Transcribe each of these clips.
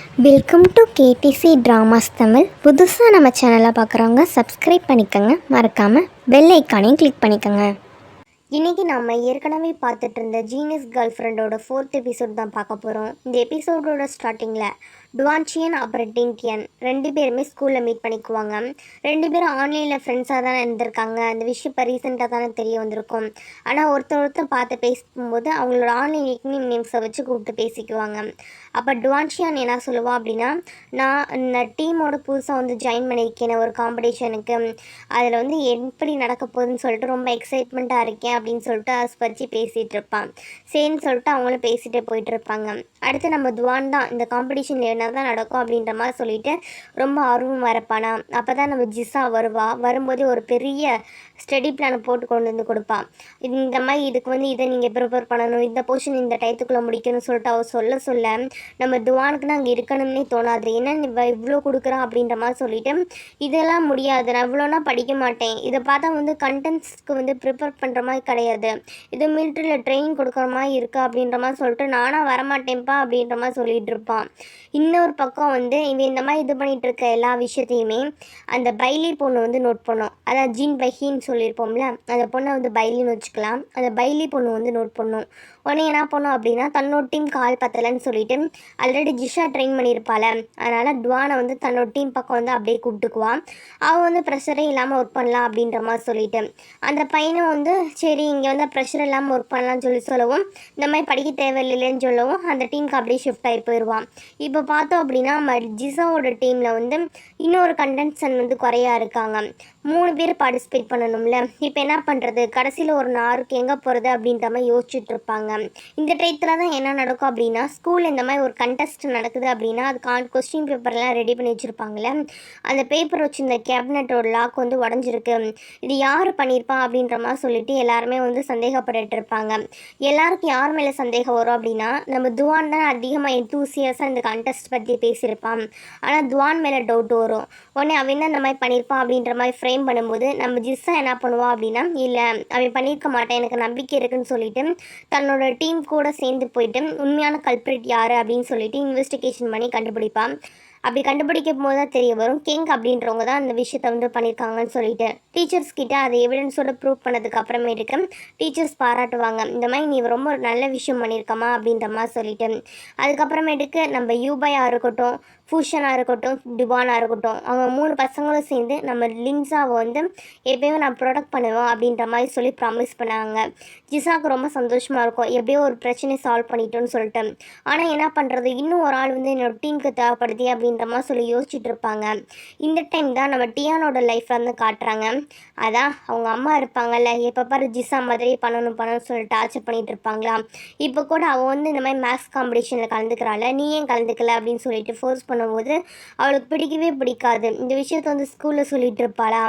Welcome to KTC dramas Tamil. புதுசாக நம்ம சேனலை பார்க்குறவங்க சப்ஸ்கிரைப் பண்ணிக்கோங்க, மறக்காமல் பெல் ஐக்கானையும் கிளிக் பண்ணிக்கோங்க. இன்றைக்கி நம்ம ஏற்கனவே பார்த்துட்டு இருந்த ஜீனியஸ் கேர்ள் ஃப்ரெண்டோட 4th எபிசோட் தான் பார்க்க போகிறோம். இந்த எபிசோடோட ஸ்டார்டிங்கில் டுவான்ஷியன் அப்புறம் டின்டியன் 2 பேருமே ஸ்கூலில் மீட் பண்ணிக்குவாங்க. 2 பேரும் ஆன்லைனில் ஃப்ரெண்ட்ஸாக தானே இருந்திருக்காங்க. அந்த விஷயம் இப்போ ரீசெண்டாக தானே தெரிய வந்திருக்கும். ஆனால் ஒருத்தர் பார்த்து பேசும்போது அவங்களோட ஆன்லைன் நிக்நேம் நேம்ஸை வச்சு கூப்பிட்டு பேசிக்குவாங்க. அப்போ டுவான்ஷியன் என்ன சொல்லுவாள் அப்படின்னா, நான் இந்த டீமோட புதுசாக வந்து ஜாயின் பண்ணியிருக்கேன் ஒரு காம்படிஷனுக்கு, அதில் வந்து எப்படி நடக்க போகுதுன்னு சொல்லிட்டு ரொம்ப எக்ஸைட்மெண்ட்டாக இருக்கேன் அப்படின்னு சொல்லிட்டு அதை பற்றி பேசிகிட்டு இருப்பான். சரின்னு சொல்லிட்டு அவங்களும் பேசிகிட்டே போயிட்டுருப்பாங்க. அடுத்து நம்ம துவான் தான் இந்த காம்படிஷனில் என்ன தான் நடக்கும் அப்படின்ற மாதிரி சொல்லிட்டு ரொம்ப ஆர்வம் வரப்பானா. அப்போ தான் நம்ம ஜிஸா வரும்போதே ஒரு பெரிய ஸ்டடி பிளானை போட்டு கொண்டு வந்து கொடுப்பான். இந்த மாதிரி இதுக்கு வந்து இதை நீங்கள் ப்ரிப்பேர் பண்ணணும், இந்த போர்ஷன் இந்த டயத்துக்குள்ளே முடிக்கணும்னு சொல்லிட்டு அவள் சொல்ல நம்ம துவானுக்குன்னு அங்கே இருக்கணும்னே தோணாது. ஏன்னா இவ்வளோ கொடுக்குறான் அப்படின்ற மாதிரி சொல்லிட்டு இதெல்லாம் முடியாது, நான் இவ்வளோனா படிக்க மாட்டேன், இதை பார்த்தா வந்து கண்டென்ட்ஸ்க்கு வந்து ப்ரிப்பேர் பண்ணுற மாதிரி கிடையாது, இது மிலிட்ரியில் ட்ரெயின் கொடுக்குற மாதிரி இருக்கா அப்படின்ற மாதிரி சொல்லிட்டு நானாக வரமாட்டேன்ப்பா அப்படின்ற மாதிரி சொல்லிகிட்டு இருப்பான். இன்னொரு பக்கம் வந்து இவன் இந்த மாதிரி இது பண்ணிகிட்டு இருக்க எல்லா விஷயத்தையுமே அந்த பைலி பொண்ணு வந்து நோட் பண்ணோம். அதான் ஜீன் பைஹின்னு சொல்லியிருப்போம்ல, அந்த பொண்ணை வந்து பைலின்னு வச்சுக்கலாம். அந்த பைலி பொண்ணு வந்து நோட் பண்ணும். உடனே என்ன பண்ணோம் அப்படின்னா, தன்னோட டீம் கால் பத்தலைன்னு சொல்லிட்டு ஆல்ரெடி ஜிஷா ட்ரெயின் பண்ணியிருப்பாள், அதனால் டுவானை வந்து தன்னோட டீம் பக்கம் வந்து அப்படியே கூப்பிட்டுக்குவான். அவள் வந்து ப்ரெஷரே இல்லாமல் ஒர்க் பண்ணலாம் அப்படின்ற மாதிரி சொல்லிட்டு அந்த பையனும் வந்து சரி இங்கே வந்து ப்ரெஷர் இல்லாமல் ஒர்க் பண்ணலாம்னு சொல்லவும் இந்த மாதிரி படிக்க தேவையில்லைன்னு சொல்லவும் அந்த டீமுக்கு அப்படியே ஷிஃப்ட் ஆகி போயிடுவான். இப்போ பார்த்தோம் அப்படின்னா ஜிசாவோட டீமில் வந்து இன்னொரு கண்டென்சன் வந்து குறையா இருக்காங்க. 3 பேர் பார்ட்டிசிபேட் பண்ணணும்ல. இப்போ என்ன பண்ணுறது, கடைசியில் ஒரு நாருக்கு எங்கே போகிறது அப்படின்ற மாதிரி யோசிச்சுட்டு இருப்பாங்க. இந்த டயத்தில் தான் என்ன நடக்கும் அப்படின்னா, ஸ்கூலில் இந்த மாதிரி ஒரு கண்டெஸ்ட் நடக்குது அப்படின்னா அது கொஸ்டின் பேப்பர்லாம் ரெடி பண்ணி வச்சுருப்பாங்களே, அந்த பேப்பர் வச்சு இந்த கேபினட்டோட லாக் வந்து உடஞ்சிருக்கு, இது யார் பண்ணியிருப்பா அப்படின்ற மாதிரி சொல்லிட்டு எல்லாருமே வந்து சந்தேகப்பட்டு இருப்பாங்க. எல்லாருக்கும் யார் மேலே சந்தேகம் வரும் அப்படின்னா, நம்ம துவான் தான் அதிகமாக எந்தூசியஸாக இந்த கண்டெஸ்ட் பற்றி பேசியிருப்பான். ஆனால் துவான் மேலே டவுட் வரும். உடனே அவன் தான் இந்த மாதிரி பண்ணியிருப்பான் அப்படின்ற மாதிரி ஃப்ரேம் பண்ணும்போது நம்ம ஜிஸ்ஸா என்ன பண்ணுவான் அப்படின்னா, இல்லை அவன் பண்ணியிருக்க மாட்டேன், எனக்கு நம்பிக்கை இருக்குன்னு சொல்லிட்டு தன்னோட டீம் கூட சேர்ந்து போயிட்டு உண்மையான கல்பிரிட் யார் அப்படின்னு சொல்லிட்டு இன்வெஸ்டிகேஷன் பண்ணி கண்டுபிடிப்பான். அப்படி கண்டுபிடிக்கும் போது தான் தெரிய வரும், கிங் அப்படின்றவங்க தான் அந்த விஷயத்தை வந்து பண்ணியிருக்காங்கன்னு சொல்லிட்டு டீச்சர்ஸ் கிட்ட அதை எவிடன்ஸோட ப்ரூவ் பண்ணதுக்கு அப்புறமேட்டுக்கு டீச்சர்ஸ் பாராட்டுவாங்க. இந்த மாதிரி நீ ரொம்ப ஒரு நல்ல விஷயம் பண்ணியிருக்கமா அப்படின்ற மாதிரி சொல்லிட்டு அதுக்கப்புறமேட்டுக்கு நம்ம யூபையாக இருக்கட்டும், ஃபூஷனாக இருக்கட்டும், டிவானாக இருக்கட்டும், அவங்க 3 பசங்களும் சேர்ந்து நம்ம லின்ஸாவை வந்து எப்பயும் நான் ப்ரொடக்ட் பண்ணுவேன் அப்படின்ற மாதிரி சொல்லி ப்ராமிஸ் பண்ணாங்க. ஜிசாவுக்கு ரொம்ப சந்தோஷமாக இருக்கும், எப்படியோ ஒரு பிரச்சனையை சால்வ் பண்ணிட்டோன்னு சொல்லிட்டு. ஆனால் என்ன பண்ணுறது, இன்னும் ஒரு ஆள் வந்து என்னோடய டீமுக்கு தேவைப்படுது அப்படின்ற மாதிரி சொல்லி யோசிச்சுட்டு இருப்பாங்க. இந்த டைம் தான் நம்ம டியானோட லைஃப்பில் வந்து காட்டுறாங்க. அதான் அவங்க அம்மா இருப்பாங்கல்ல, எப்போ பாரு ஜிசா மாதிரி பண்ணணும்னு சொல்லிட்டு டார்ச்சர் பண்ணிகிட்டு இருப்பாங்களா. இப்போ கூட அவள் வந்து இந்த மாதிரி மேக்ஸ் காம்படிஷனில் கலந்துக்கிறாள், நீ ஏன் கலந்துக்கல அப்படின்னு சொல்லிட்டு ஃபோர்ஸ் பண்ணும்போது அவளுக்கு பிடிக்கவே பிடிக்காது. இந்த விஷயத்த வந்து ஸ்கூலில் சொல்லிட்டு இருப்பாளா.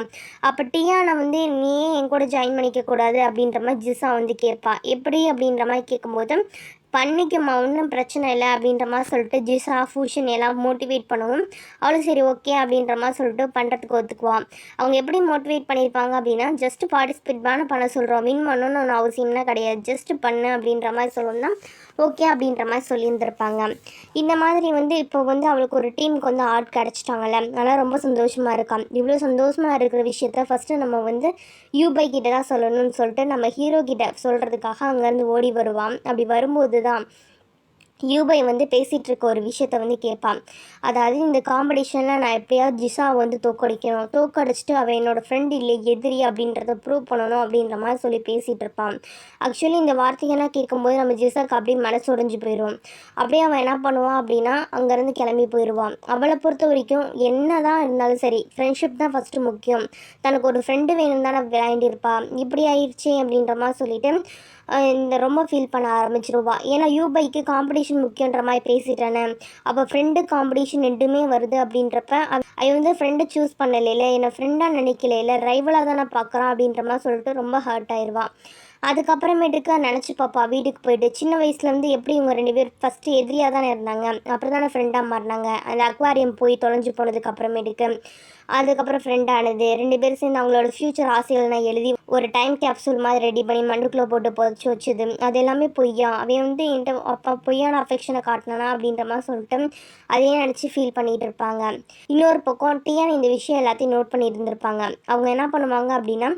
அப்போ டியானை வந்து நீ ஏன் என் கூட ஜாயின் பண்ணிக்க கூடாது அப்படின்ற மாதிரி ஜிசா வந்து கேட்பா. எப்படி அப்படின்ற மாதிரி கேட்கும்போது பண்ணிக்குமா ஒன்றும் பிரச்சனை இல்லை அப்படின்ற மாதிரி சொல்லிட்டு ஜிசா ஃபூஷன் எல்லாம் மோட்டிவேட் பண்ணவும் அவளும் சரி ஓகே அப்படின்ற மாதிரி சொல்லிட்டு பண்ணுறதுக்கு ஒத்துக்குவான். அவங்க எப்படி மோட்டிவேட் பண்ணியிருப்பாங்க அப்படின்னா, ஜஸ்ட் பார்ட்டிசிபேட் பண்ண சொல்கிறோம், வின் பண்ணணும்னு ஒன்று அவசியம்னா கிடையாது, ஜஸ்ட் பண்ணு அப்படின்ற மாதிரி சொல்லணும்னா ஓகே அப்படின்ற மாதிரி சொல்லியிருந்திருப்பாங்க. இந்த மாதிரி வந்து இப்போ வந்து அவளுக்கு ஒரு டீமுக்கு வந்து ஆர்ட் கிடச்சிட்டாங்கல்ல, அதனால் ரொம்ப சந்தோஷமாக இருக்கான். இவ்வளோ சந்தோஷமாக இருக்கிற விஷயத்த ஃபஸ்ட்டு நம்ம வந்து யூபை கிட்ட தான் சொல்லணும்னு சொல்லிட்டு நம்ம ஹீரோ கிட்ட சொல்கிறதுக்காக அங்கேருந்து ஓடி வருவான். அப்படி வரும்போது தான் யூபை வந்து பேசிகிட்டு இருக்க ஒரு விஷயத்த வந்து கேட்பான். அதாவது இந்த காம்படிஷனில் நான் எப்படியாவது ஜிசாவை வந்து தோக்கடிச்சிட்டு அவள் என்னோடய ஃப்ரெண்ட் இல்லை எதிரி அப்படின்றத ப்ரூவ் பண்ணணும் அப்படின்ற மாதிரி சொல்லி பேசிகிட்டு இருப்பான். ஆக்சுவலி இந்த வார்த்தைகள்லாம் கேட்கும்போது நம்ம ஜிசாவுக்கு அப்படியே மனசு உடைஞ்சு போயிடும். அப்படியே அவன் என்ன பண்ணுவான் அப்படின்னா அங்கேருந்து கிளம்பி போயிடுவான். அவளை பொறுத்த வரைக்கும் என்ன தான் இருந்தாலும் சரி, ஃப்ரெண்ட்ஷிப் தான் ஃபஸ்ட்டு முக்கியம், தனக்கு ஒரு ஃப்ரெண்டு வேணும் தானே வேண்டியிருப்பாள், இப்படி ஆயிடுச்சே அப்படின்ற மாதிரி சொல்லிட்டு இந்த ரொம்ப ஃபீல் பண்ண ஆரம்பிச்சிருவா. ஏன்னா யூபைக்கு காம்படிஷன் முக்கியன்ற மாதிரி பேசிட்டேனே, அப்போ ஃப்ரெண்டு காம்படிஷன் ரெண்டுமே வருது அப்படின்றப்ப அவ வந்து ஃப்ரெண்டை சூஸ் பண்ணலையில, என்னை ஃப்ரெண்டாக நினைக்கல, ரைவலாக தானே பார்க்குறான் அப்படின்ற மாதிரி சொல்லிட்டு ரொம்ப ஹர்ட் ஆயிடுவான். அதுக்கப்புறமேட்டுக்கு நினச்சி பாப்பா வீட்டுக்கு போயிட்டு சின்ன வயசுலேருந்து எப்படி இவங்க 2 பேர் ஃபஸ்ட்டு எதிரியாக தானே இருந்தாங்க, அப்புறம் தானே ஃப்ரெண்டாக மாறினாங்க. அந்த அக்வாரியம் போய் தொலைஞ்சு போனதுக்கு அப்புறமேட்டுக்கு அதுக்கப்புறம் ஃப்ரெண்ட் ஆனது 2 பேரும் சேர்ந்து அவங்களோட ஃப்யூச்சர் ஆசைகள்லாம் எழுதி ஒரு டைம் கேப்சூல் மாதிரி ரெடி பண்ணி மண்ணுக்குள்ளே போட்டு புதைச்சி வச்சுது. அது எல்லாமே பொய்யா, அவன் வந்து என்கிட்ட அப்போ பொய்யான அஃபெக்ஷனை காட்டினானா அப்படின்ற மாதிரி சொல்லிட்டு அதையே நினச்சி ஃபீல் பண்ணிகிட்டு இருப்பாங்க. இன்னொரு பக்கம் டியான் இந்த விஷயம் எல்லாத்தையும் நோட் பண்ணிட்டு இருந்திருப்பாங்க. அவங்க என்ன பண்ணுவாங்க அப்படின்னா,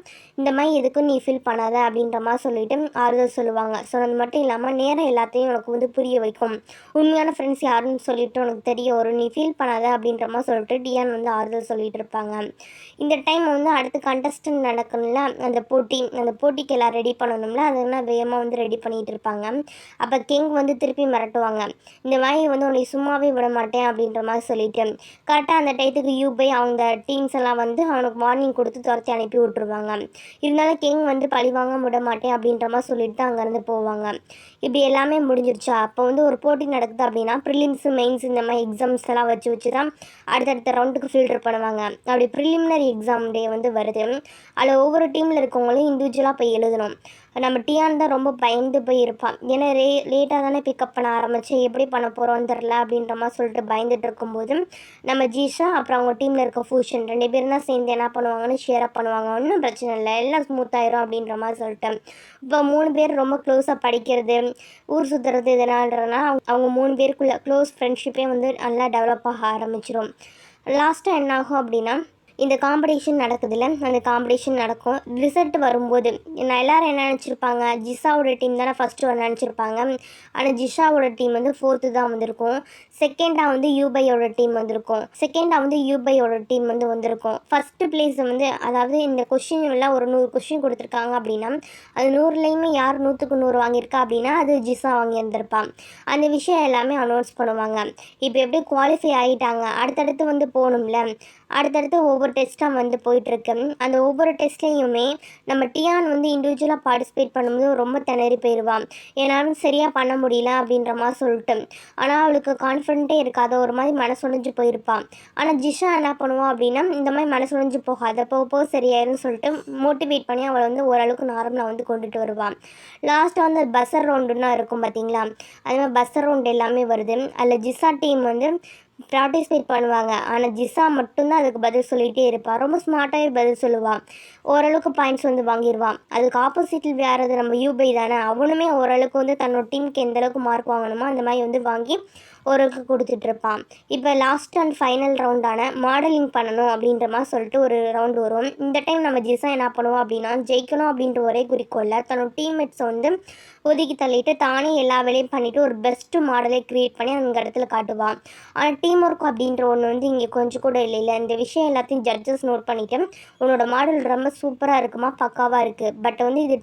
இந்த மாதிரி எதுக்கும் நீ ஃபீல் பண்ணாத அப்படின்ற மாதிரி சொல்லிட்டு ஆறுதல் சொல்லுவாங்க. சொன்னது மட்டும் இல்லாமல் நேரம் எல்லாத்தையும் உனக்கு வந்து புரிய வைக்கும், உண்மையான ஃப்ரெண்ட்ஸ் யாருன்னு சொல்லிட்டு உனக்கு தெரிய வரும், நீ ஃபீல் பண்ணாத அப்படின்ற மாதிரி சொல்லிட்டு டியான் வந்து ஆறுதல் சொல்லிட்டு இருப்பாங்க. இந்த டைம் வந்து அடுத்து கண்டஸ்டன்ட் நடக்கணும்ல, அந்த போட்டிக்கு எல்லாம் ரெடி பண்ணணும்ல, அதெல்லாம் வேகமாக வந்து ரெடி பண்ணிகிட்டு இருப்பாங்க. அப்போ கிங் வந்து திருப்பி மிரட்டுவாங்க, இந்த மாதிரி வந்து உன்னை சும்மாவே விட மாட்டேன் அப்படின்ற மாதிரி சொல்லிட்டு கரெக்டாக அந்த டயத்துக்கு யூபை அவங்க டீம்ஸ் எல்லாம் வந்து அவனுக்கு வார்னிங் கொடுத்து துரத்தி அனுப்பி விட்டுருவாங்க. இருந்தாலும் கிங் வந்து பழிவாங்க விட மாட்டேன் அப்படின்ற மாதிரி சொல்லிட்டு தான் அங்கேருந்து போவாங்க. இப்படி எல்லாமே முடிஞ்சிருச்சா, அப்போ வந்து ஒரு போட்டி நடக்குது அப்படின்னா ப்ரிலிம்ஸு மெயின்ஸ் இந்த மாதிரி எக்ஸாம்ஸ் எல்லாம் வச்சு தான் அடுத்தடுத்த ரவுண்டுக்கு ஃபில்டர் பண்ணுவாங்க. அப்படி ப்ரிலிமினரி எக்ஸாம் டே வந்து வருது. அதில் ஒவ்வொரு டீமில் இருக்கவங்களும் இண்டிவிஜுவலாக போய் எழுதணும். நம்ம டியான் தான் ரொம்ப பயந்து போய் இருப்பான். ஏன்னா லேட்டாக தானே பிக்கப் பண்ண ஆரம்பித்தேன், எப்படி பண்ண போகிறோன்னு தெரில அப்படின்ற மாதிரி சொல்லிட்டு பயந்துட்டு இருக்கும்போது நம்ம ஜீஷா அப்புறம் அவங்க டீமில் இருக்க ஃபூஷன் 2 பேரும் தான் சேர்ந்து என்ன பண்ணுவாங்கன்னு ஷேரப் பண்ணுவாங்க. ஒன்றும் பிரச்சனை இல்லை, எல்லாம் ஸ்மூத்தாயிரும் அப்படின்ற மாதிரி சொல்லிட்டு இப்போ 3 பேர் ரொம்ப க்ளோஸாக படிக்கிறது, ஊர் சுற்றுறது இதனால்ன்றதுனா அவங்க 3 பேருக்குள்ள க்ளோஸ் ஃப்ரெண்ட்ஷிப்பே வந்து நல்லா டெவலப் ஆக ஆரம்பிச்சிடும். லாஸ்ட்டாக என்ன ஆகும் அப்படின்னா, இந்த காம்படிஷன் நடக்குதுல்ல, அந்த காம்படிஷன் நடக்கும். ரிசல்ட் வரும்போது நான் எல்லோரும் என்ன நினச்சிருப்பாங்க, ஜிஷாவோட டீம் தானே ஃபஸ்ட்டு வர நினச்சிருப்பாங்க. ஆனால் ஜிஷாவோட டீம் வந்து 4th தான் வந்திருக்கும். செகண்டாக வந்து யூபையோட டீம் வந்திருக்கும். ஃபஸ்ட்டு பிளேஸ் வந்து, அதாவது இந்த கொஷின் எல்லாம் ஒரு 100 கொஷின் கொடுத்துருக்காங்க அப்படின்னா, அது 100லேயுமே யார் 100க்கு 100 வாங்கியிருக்கா அப்படின்னா அது ஜிஷா வாங்கியிருந்திருப்பான். அந்த விஷயம் எல்லாமே அனௌன்ஸ் பண்ணுவாங்க. இப்போ எப்படி குவாலிஃபை ஆகிட்டாங்க, அடுத்தடுத்து வந்து போகணும்ல, அடுத்தடுத்து ஒவ்வொரு டெஸ்ட்டாக வந்து போயிட்டுருக்கு. அந்த ஒவ்வொரு டெஸ்ட்லேயுமே நம்ம டியான் வந்து இண்டிவிஜுவலாக பார்ட்டிசிபேட் பண்ணும்போது ரொம்ப திணறி போயிடுவான், ஏன்னாலும் சரியாக பண்ண முடியல அப்படின்ற மாதிரி சொல்லிட்டு. ஆனால் அவளுக்கு கான்ஃபிடென்ட்டே இருக்காது, ஒரு மாதிரி மனசொடைஞ்சு போயிருப்பான். ஆனால் ஜிஷா என்ன பண்ணுவான் அப்படின்னா, இந்த மாதிரி மனசொடைஞ்சு போகாத, போக சரியாயிருன்னு சொல்லிட்டு மோட்டிவேட் பண்ணி அவளை வந்து ஓரளவுக்கு நார்மலாக வந்து கொண்டுட்டு வருவான். லாஸ்ட்டாக வந்து பஸ்ஸர் ரவுண்டுன்னா இருக்கும் பார்த்தீங்களா, அது மாதிரி பஸ்ஸர் ரவுண்டு எல்லாமே வருது. அதில் ஜிஷா டீம் வந்து பார்ட்டிசிபேட் பண்ணுவாங்க. ஆனால் ஜிஷா மட்டும்தான் அதுக்கு பதில் சொல்லிகிட்டே இருப்பாள். ரொம்ப ஸ்மார்ட்டாகவே பதில் சொல்லுவாள், ஓரளவுக்கு பாயிண்ட்ஸ் வந்து வாங்கிடுவான். அதுக்கு ஆப்போசிட்டில் வேறு நம்ம யூபை தானே, அவனுமே ஓரளவுக்கு வந்து தன்னோட டீமுக்கு எந்தளவுக்கு மார்க் வாங்கணுமோ அந்த மாதிரி வந்து வாங்கி ஓரளவுக்கு கொடுத்துட்ருப்பான். இப்போ லாஸ்ட் அண்ட் ஃபைனல் ரவுண்டான மாடலிங் பண்ணணும் அப்படின்ற மாதிரி சொல்லிட்டு ஒரு ரவுண்டு வரும். இந்த டைம் நம்ம ஜிஷா என்ன பண்ணுவோம் அப்படின்னா, ஜெயிக்கணும் அப்படின்ற ஒரே குறிக்கோளில் தன்னோட டீம்மேட்ஸை வந்து ஒதுக்கி தள்ளிட்டு தானே எல்லா வேலையும் பண்ணிவிட்டு ஒரு பெஸ்ட்டு மாடலை க்ரியேட் பண்ணி அந்த இடத்துல காட்டுவான். ஆனால் டீம் ஒர்க் அப்படின்ற ஒன்று வந்து இங்கே கொஞ்சம் கூட இல்லை. இந்த விஷயம் எல்லாத்தையும் ஜட்ஜஸ் நோட் பண்ணிவிட்டு, உன்னோட மாடல் ரொம்ப சூப்பராக இருக்குமா, பக்காவாக இருக்குது, பட் வந்து இது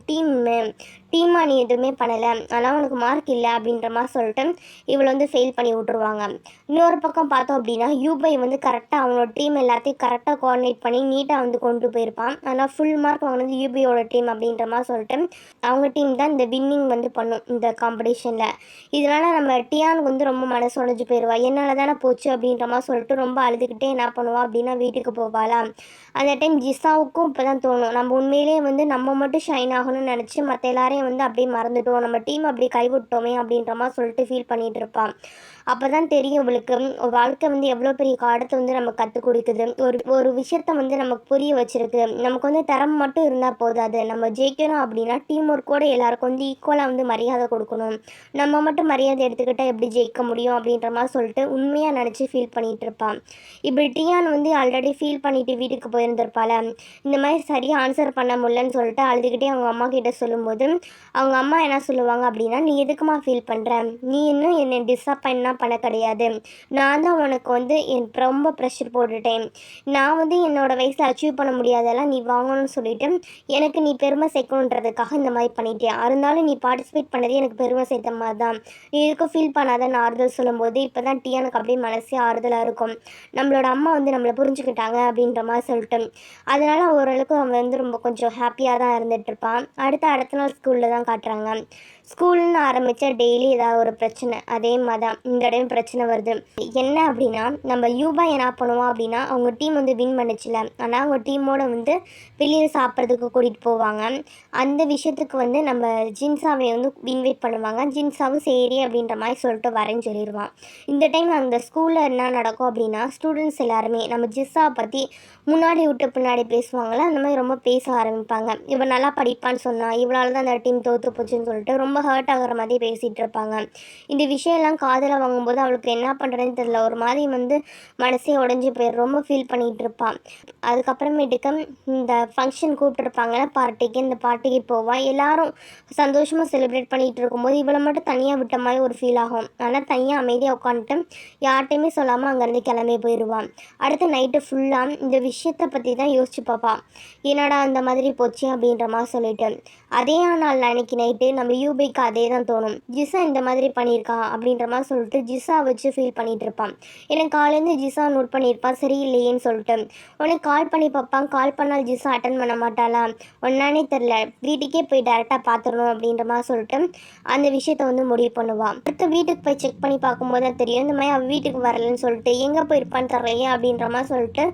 டீமாக நீ எதுவுமே பண்ணலை, ஆனால் உனக்கு மார்க் இல்லை அப்படின்ற மாதிரி சொல்லிட்டு இவளை வந்து ஃபெயில் பண்ணி விட்ருவாங்க. இன்னொரு பக்கம் பார்த்தோம் அப்படின்னா, யூபை வந்து கரெக்டாக அவனோட டீம் எல்லாத்தையும் கரெக்டாக கோஆர்டினேட் பண்ணி நீட்டாக வந்து கொண்டு போயிருப்பான். ஆனால் ஃபுல் மார்க் வாங்கினது யூபியோட டீம் அப்படின்ற மாதிரி சொல்லிட்டு அவங்க டீம் தான் இந்த வின்னிங் வந்து பண்ணும் இந்த காம்படிஷனில். இதனால் நம்ம டியானுக்கு வந்து ரொம்ப மனசு உடைஞ்சு போயிடுவா, என்னால் தானே போச்சு அப்படின்ற மாதிரி சொல்லிட்டு ரொம்ப அழுதுகிட்டே என்ன பண்ணுவா அப்படின்னா வீட்டுக்கு போவாளா. அந்த டைம் ஜிஷாவுக்கும் இப்போ தான் தோணும், நம்ம உண்மையிலே வந்து நம்ம மட்டும் ஷைன் ஆகணும்னு நினச்சி மற்ற எல்லாரையும் வந்து அப்படியே மறந்துட்டோம், நம்ம டீம் அப்படி கைவிட்டோமே அப்படின்ற மாதிரி சொல்லிட்டு ஃபீல் பண்ணிகிட்டு இருப்பான். அப்போ தான் தெரியும் இவளுக்கு வாழ்க்கை வந்து எவ்வளோ பெரிய பாடத்தை வந்து நம்ம கற்றுக் கொடுக்குது, ஒரு விஷயத்த வந்து நமக்கு புரிய வச்சிருக்கு. நமக்கு வந்து தரம் மட்டும் இருந்தால் போதாது, நம்ம ஜெயிக்கணும் அப்படின்னா டீம் ஒர்க்கோட எல்லாருக்கும் வந்து ஈக்குவலாக வந்து மரியாதை கொடுக்கணும், நம்ம மட்டும் மரியாதை எடுத்துக்கிட்டால் எப்படி ஜெயிக்க முடியும் அப்படின்ற மாதிரி சொல்லிட்டு உண்மையாக நினச்சி ஃபீல் பண்ணிகிட்டு இருப்பான். இப்படி டியான் வந்து ஆல்ரெடி ஃபீல் பண்ணிவிட்டு வீட்டுக்கு போயிருந்திருப்பாள். இந்த மாதிரி சரியாக ஆன்சர் பண்ண முடியலன்னு சொல்லிட்டு அழுதுகிட்டே அவங்க அம்மா கிட்டே சொல்லும்போது அவங்க அம்மா என்ன சொல்லுவாங்க அப்படின்னா, நீ எதுக்குமா ஃபீல் பண்ணுற, நீ இன்னும் என்னை டிஸப்பாயின்ட்னா பண்ண கிடையாது, நான் தான் உனக்கு வந்து ரொம்ப ப்ரெஷர் போட்டுட்டேன், நான் வந்து என்னோடய வயசில் அச்சீவ் பண்ண முடியாதெல்லாம் நீ வாங்கணும்னு சொல்லிவிட்டு எனக்கு நீ பெருமை சேர்க்கணுன்றதுக்காக இந்த மாதிரி பண்ணிட்டேன், இருந்தாலும் நீ பார்ட்டிசிபேட் பண்ணதே எனக்கு பெருமை சேர்த்த மாதிரி தான், நீ எதுக்கும் ஃபீல் பண்ணாதன்னு ஆறுதல் சொல்லும்போது இப்போ தான் டியானுக்கு அப்படியே மனசே ஆறுதலாக இருக்கும், நம்மளோட அம்மா வந்து நம்மளை புரிஞ்சுக்கிட்டாங்க அப்படின்ற மாதிரி சொல்லிட்டு. அதனால் ஓரளவுக்கு அவன் வந்து ரொம்ப கொஞ்சம் ஹாப்பியாக தான் இருந்துகிட்ருப்பான். அடுத்த நாள் ஸ்கூலில் தான் காட்டுறாங்க. ஸ்கூல்னு ஆரம்பித்தா டெய்லி ஏதாவது ஒரு பிரச்சனை, அதே மாதிரி தான் இந்த தடவையும் பிரச்சனை வருது. என்ன அப்படின்னா, நம்ம யூபா என்ன பண்ணுவோம் அப்படின்னா, அவங்க டீம் வந்து வின் பண்ணுச்சுல, ஆனால் அவங்க டீமோட வந்து வெளியில் சாப்பிட்றதுக்கு கூட்டிகிட்டு போவாங்க. அந்த விஷயத்துக்கு வந்து நம்ம ஜின்சாவை வந்து இன்வைட் பண்ணுவாங்க. ஜின்சாவும் சரி அப்படின்ற மாதிரி சொல்லிட்டு வரேன்னு சொல்லிடுவான். இந்த டைம் அந்த ஸ்கூலில் என்ன நடக்கும் அப்படின்னா, ஸ்டூடெண்ட்ஸ் எல்லாருமே நம்ம ஜிஸ்ஸாவை பற்றி முன்னாடி விட்டு பின்னாடி பேசுவாங்களே, அந்த மாதிரி ரொம்ப பேச ஆரம்பிப்பாங்க. இவன் நல்லா படிப்பான்னு சொன்னான், இவளால் தான் அந்த டீம் தோற்று போச்சுன்னு சொல்லிட்டு ரொம்ப ஹர்ட் ஆகிற மாதிரி பேசிகிட்டு இருப்பாங்க. இந்த விஷயம்லாம் காதில் வாங்கும்போது அவளுக்கு என்ன பண்ணுறதுன்னு தெரியல. ஒரு மாதிரி வந்து மனசே உடஞ்சி போயிடும். ரொம்ப ஃபீல் பண்ணிகிட்டு இருப்பான். அதுக்கப்புறமேட்டுக்கு இந்த ஃபங்க்ஷன் கூப்பிட்டுருப்பாங்கல்ல பார்ட்டிக்கு, இந்த பார்ட்டிக்கு போவாள். எல்லாரும் சந்தோஷமாக செலிப்ரேட் பண்ணிகிட்டு இருக்கும்போது இவளை மட்டும் தனியாக விட்ட மாதிரி ஒரு ஃபீல் ஆகும். ஆனால் தனியாக அமைதியாக உட்காந்துட்டு யார்கிட்டையுமே சொல்லாமல் அங்கேருந்து கிளம்பி போயிடுவான். அடுத்த நைட்டு ஃபுல்லாக இந்த விஷயத்தை பற்றி தான் யோசிச்சு பார்ப்பான். என்னடா அந்த மாதிரி போச்சு அப்படின்ற மாதிரி சொல்லிட்டு. அதே நாள் அன்னைக்கு நைட்டு நம்ம யூபிக்கு அதே தான் தோணும். ஜிசா இந்த மாதிரி பண்ணியிருக்கான் அப்படின்ற மாதிரி சொல்லிட்டு ஜிசா வச்சு ஃபீல் பண்ணிகிட்டு இருப்பான். எனக்கு காலேருந்து ஜிசா நோட் பண்ணியிருப்பான் சரியில்லையேன்னு சொல்லிட்டு. உனக்கு கால் பண்ணி பார்ப்பான். கால் பண்ணால் ஜிசா அட்டன் பண்ண மாட்டாளா, ஒன்னானே தெரில, வீட்டுக்கே போய் டேரெக்டாக பார்த்துடணும் அப்படின்ற மாதிரி சொல்லிட்டு அந்த விஷயத்த வந்து முடிவு பண்ணுவான். அடுத்த வீட்டுக்கு போய் செக் பண்ணி பார்க்கும்போது தான் தெரியும் இந்த மாதிரி அவள் வீட்டுக்கு வரலன்னு சொல்லிட்டு. எங்கே போயிருப்பான்னு தெரியலையே அப்படின்ற மாதிரி சொல்லிட்டு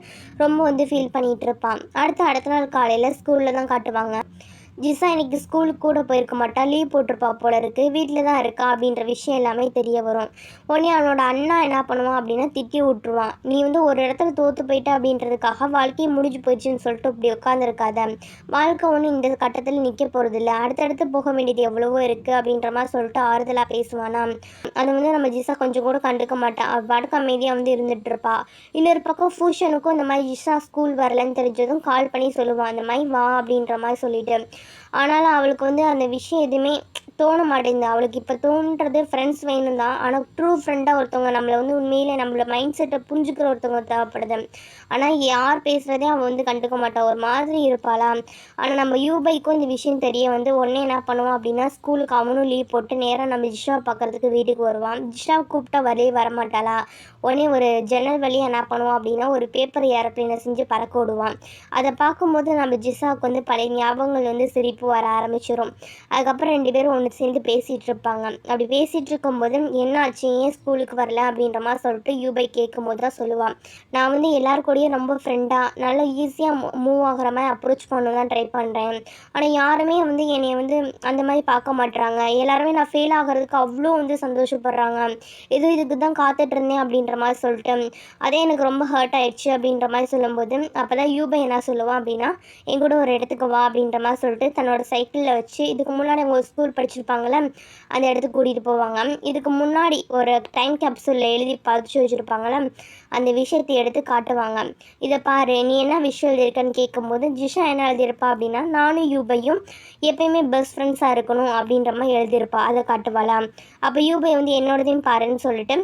ரொம்ப வந்து ஃபீல் பண்ணிகிட்டு இருப்பான். அடுத்த நாள் காலையில் ஸ்கூலில் தான் காட்டுவாங்க. ஜிசா இன்னைக்கு ஸ்கூலுக்கு கூட போயிருக்க மாட்டா, லீவ் போட்டிருப்பா போல இருக்குது, வீட்டில் தான் இருக்கா அப்படின்ற விஷயம் எல்லாமே தெரிய வரும். உடனே அவனோட அண்ணா என்ன பண்ணுவான் அப்படின்னா திட்டி விட்டுருவான். நீ வந்து ஒரு இடத்துல தோற்று போயிட்ட அப்படின்றதுக்காக வாழ்க்கையை முடிஞ்சு போயிடுச்சுன்னு சொல்லிட்டு இப்படி உட்காந்துருக்காத. வாழ்க்கை ஒன்று இந்த கட்டத்தில் நிற்க போகிறதில்ல, அடுத்தடுத்து போக வேண்டியது எவ்வளவோ இருக்குது அப்படின்ற மாதிரி சொல்லிட்டு ஆறுதலாக பேசுவானா. அதை வந்து நம்ம ஜிசா கொஞ்சம் கூட கண்டுக்க மாட்டான். அவள் பாட்டுக்கு அமைதியாக வந்து இருந்துட்டு இருப்பா. இன்னொரு பக்கம் ஃபூஷனுக்கும் இந்த மாதிரி ஜிசா ஸ்கூல் வரலன்னு தெரிஞ்சதும் கால் பண்ணி சொல்லுவான் அந்த மாதிரி வா அப்படின்ற மாதிரி சொல்லிட்டு. ஆனாலும் அவளுக்கு வந்து அந்த விஷயம் எதுவுமே தோண மாட்டேங்குது. அவளுக்கு இப்போ தோன்றது ஃப்ரெண்ட்ஸ் வேணும் தான். ஆனால் ட்ரூ ஃப்ரெண்டாக ஒருத்தவங்க நம்மளை வந்து உண்மையிலே நம்மளோட மைண்ட் செட்டை புரிஞ்சுக்கிற ஒருத்தவங்க தேவைப்படுது. ஆனால் யார் பேசுகிறதே அவள் வந்து கண்டுக்க மாட்டாள், ஒரு மாதிரி இருப்பாளா. ஆனால் நம்ம யூபைக்கும் இந்த விஷயம் தெரிய வந்து உடனே என்ன பண்ணுவான் அப்படின்னா, ஸ்கூலுக்கு அவனும் லீவ் போட்டு நேராக நம்ம ஜிஷாவை பார்க்குறதுக்கு வீட்டுக்கு வருவான். ஜிஷாவை கூப்பிட்டா வரவே வரமாட்டாளா. உடனே ஒரு ஜன்னல் வழியாக என்ன பண்ணுவான் அப்படின்னா ஒரு பேப்பர் ஏரோப்ளேனை செஞ்சு பறக்க விடுவான். அதை பார்க்கும்போது நம்ம ஜிஷாவுக்கு வந்து பழைய ஞாபகங்கள் வந்து சிரிப்பு வர ஆரம்பிச்சிடும். அதுக்கப்புறம் 2 பேரும் ஒன்று சேர்ந்து பேசிகிட்டு இருப்பாங்க. அப்படி பேசிகிட்டு இருக்கும்போது என்ன ஆச்சு, ஏன் ஸ்கூலுக்கு வரல அப்படின்ற மாதிரி சொல்லிட்டு யூபை கேட்கும்போது தான் சொல்லுவான், நான் வந்து எல்லாருக்கூடையும் ரொம்ப ஃப்ரெண்டாக நல்லா ஈஸியாக மூவ் ஆகிற மாதிரி அப்ரோச் பண்ண தான் ட்ரை பண்ணுறேன். ஆனால் யாருமே வந்து என்னை வந்து அந்த மாதிரி பார்க்க மாட்டுறாங்க. எல்லாருமே நான் ஃபெயில் ஆகிறதுக்கு அவ்வளோ வந்து சந்தோஷப்படுறாங்க. இதுக்கு தான் காத்துட்டு இருந்தேன் அப்படின்ற மாதிரி சொல்லிட்டு. அதே எனக்கு ரொம்ப ஹர்ட் ஆயிடுச்சு அப்படின்ற மாதிரி சொல்லும்போது அப்போ தான் யூபை என்ன சொல்லுவான் அப்படின்னா, என் கூட ஒரு இடத்துக்கு வா அப்படின்ற மாதிரி சொல்லிட்டு தன்னோட சைக்கிளில் வச்சு இதுக்கு முன்னாடி அவங்க ஸ்கூல் படிச்சிருப்பாங்களே அந்த இடத்துக்கு கூட்டிகிட்டு போவாங்க. இதுக்கு முன்னாடி ஒரு டைம் கேப்சூலில் எழுதி பதிச்சு வச்சுருப்பாங்களே அந்த விஷயத்தை எடுத்து காட்டுவாங்க. இதை பாரு, நீ என்ன விஷயம் எழுதியிருக்கன்னு கேட்கும்போது ஜிஷா என்ன எழுதியிருப்பா அப்படின்னா, நானும் யூபையும் எப்பயுமே பெஸ்ட் ஃப்ரெண்ட்ஸாக இருக்கணும் அப்படின்ற மாதிரி எழுதியிருப்பா. அதை காட்டுவாளா. அப்போ யூபை வந்து என்னோடதையும் பாருன்னு சொல்லிட்டு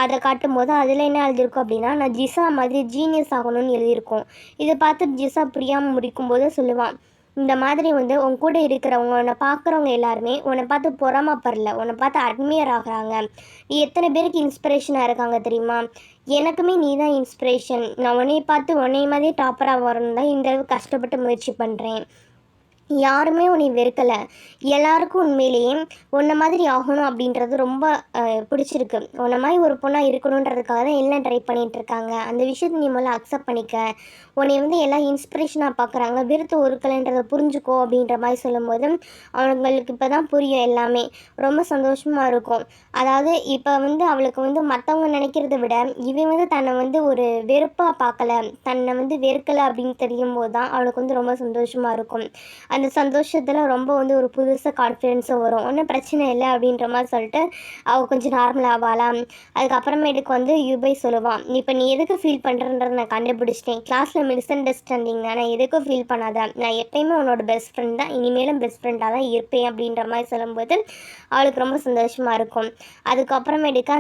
அதை காட்டும்போது அதில் என்ன எழுதியிருக்கும் அப்படின்னா, நான் ஜிசா மாதிரி ஜீனியஸ் ஆகணும்னு எழுதியிருக்கோம். இதை பார்த்து ஜிசா புரியாமல் முடிக்கும்போது சொல்லுவான், இந்த மாதிரி வந்து உன் கூட இருக்கிறவங்க உன்னை பார்க்குறவங்க எல்லாருமே உன்னை பார்த்து பொறாமப்படல, உன்னை பார்த்து அட்மையர் ஆகுறாங்க. நீ எத்தனை பேருக்கு இன்ஸ்பிரேஷனாக இருக்காங்க தெரியுமா. எனக்குமே நீ தான் இன்ஸ்பிரேஷன். நான் உன்னை பார்த்து உன்னை மாதிரி டாப்பராக வரணும் தான் இந்த அளவுக்கு கஷ்டப்பட்டு முயற்சி பண்ணுறேன். யாருமே உன்னை வெறுக்கலை. எல்லாருக்கும் உண்மையிலேயே உன்னை மாதிரி ஆகணும் அப்படின்றது ரொம்ப பிடிச்சிருக்கு. உன்னை மாதிரி ஒரு பொண்ணாக இருக்கணுன்றதுக்காக தான் எல்லாம் ட்ரை பண்ணிகிட்ருக்காங்க. அந்த விஷயத்தை நீ முதல்ல அக்செப்ட் பண்ணிக்க. உன்னை வந்து எல்லாம் இன்ஸ்பிரேஷனாக பார்க்குறாங்க, விருத்து ஒருக்கலைன்றதை புரிஞ்சுக்கோ அப்படின்ற மாதிரி சொல்லும்போது அவங்களுக்கு இப்போ தான் புரியும் எல்லாமே. ரொம்ப சந்தோஷமாக இருக்கும். அதாவது இப்போ வந்து அவளுக்கு வந்து மற்றவங்க நினைக்கிறத விட இவன் வந்து தன்னை வந்து ஒரு வெறுப்பாக பார்க்கல, தன்னை வந்து வெறுக்கலை அப்படின்னு தெரியும் போது தான் அவளுக்கு வந்து ரொம்ப சந்தோஷமாக இருக்கும். அந்த சந்தோஷத்தில் ரொம்ப வந்து ஒரு புதுசாக கான்ஃபிடென்ஸும் வரும். ஒன்றும் பிரச்சனை இல்லை அப்படின்ற மாதிரி சொல்லிட்டு அவள் கொஞ்சம் நார்மல் ஆவாளாம். அதுக்கப்புறமேட்டுக்கு வந்து யூபை சொல்லுவான், இப்போ நீ எதுக்கு ஃபீல் பண்ணுறன்றதை நான் கண்டுபிடிச்சிட்டேன். கிளாஸில் மிஸ் அண்டர்ஸ்டாண்டிங் தான், நான் எதுக்கும் ஃபீல் பண்ணாத, நான் எப்பயுமே உன்னோட பெஸ்ட் ஃப்ரெண்ட் தான், இனிமேலும் பெஸ்ட் ஃப்ரெண்டாக தான் இருப்பேன் அப்படின்ற மாதிரி சொல்லும்போது அவளுக்கு ரொம்ப சந்தோஷமாக இருக்கும். அதுக்கப்புறமேட்டுக்கு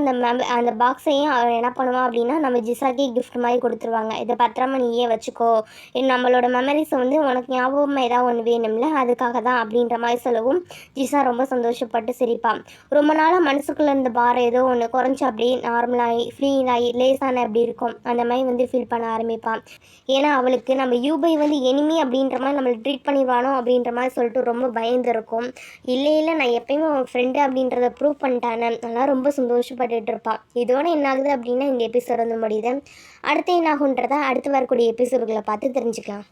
அந்த பாக்ஸையும் அவள் என்ன பண்ணுவான் அப்படின்னா நம்ம ஜிசாக்கே கிஃப்ட் மாதிரி கொடுத்துருவாங்க. இதை பத்திரமா நீயே வச்சுக்கோ, நம்மளோட மெமரிஸை வந்து உனக்கு ஞாபகமாக ஏதாவது ஒன்று வேணும் வேணும்ல, அதுக்காக தான் அப்படின்ற மாதிரி சொல்லவும் ஜிசா ரொம்ப சந்தோஷப்பட்டு சிரிப்பாள். ரொம்ப நாளாக மனசுக்குள்ளே இருந்த பாரம் ஏதோ ஒன்று குறைஞ்சி அப்படியே நார்மலாகி ஃப்ரீ லேசான அப்படி இருக்கும் அந்த மாதிரி ஃபீல் பண்ண ஆரம்பிப்பாள். ஏன்னா அவளுக்கு நம்ம யூபை எனிமி அப்படின்ற மாதிரி நம்மளை ட்ரீட் பண்ணிடுவானோ அப்படின்ற மாதிரி சொல்லிட்டு ரொம்ப பயந்துருக்கும். இல்லை நான் எப்பயுமே அவன் ஃப்ரெண்டு அப்படின்றத ப்ரூவ் பண்ணிட்டானே, அதெல்லாம் ரொம்ப சந்தோஷப்பட்டுட்டு இருப்பாள். இதோட என்ன ஆகுது அப்படின்னா இந்த எபிசோட் முடியுது. அடுத்து என்ன ஆகுன்றதை அடுத்து வரக்கூடிய எபிசோடுகளை பார்த்து தெரிஞ்சுக்கலாம்.